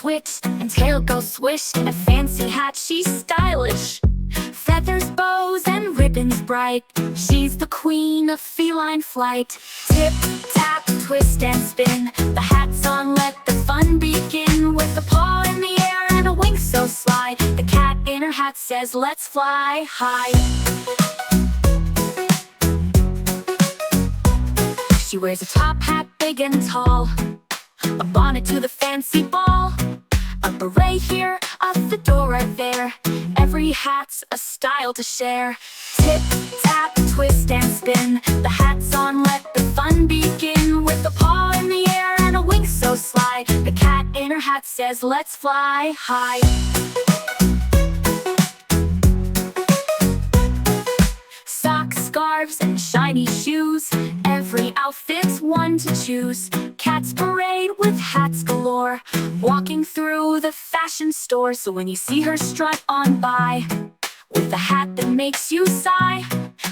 twitch and tail go swish. In a fancy hat she's stylish, feathers, bows, and ribbons bright. She's the queen of feline flight. Tip, tap, twist, and spin. The hat's on, let the fun begin. With a paw in the air and a wing so sly, the cat in her hat says, let's fly high. She wears a top hat big and tall, a bonnet to the fancy ball, a beret here, a fedora there. Every hat's a style to share. Tip, tap, twist, and spin. The hat's on, let the fun begin. With a paw in the air and a wing so sly, the cat in her hat says, let's fly high. Socks, scarves, and shiny shoes, every outfit's one to choose. Cats parade with hats galore, walking through the fashion store. So when you see her strut on by, with a hat that makes you sigh,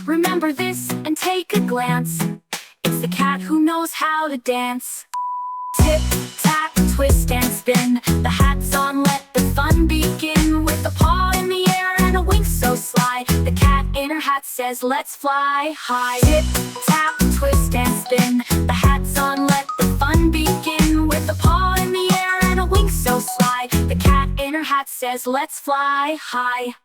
remember this and take a glance. It's the cat who knows how to dance. Tip, tap, twist, and spin. The hat's on, let the fun begin. With a paw in the air and a wing so sly, the cat in her hat says, let's fly high. Tip, tap, twist, and spin. The hat's on, let the fun begin. With a paw in the air and a wing so sly, the cat in her hat says, let's fly high.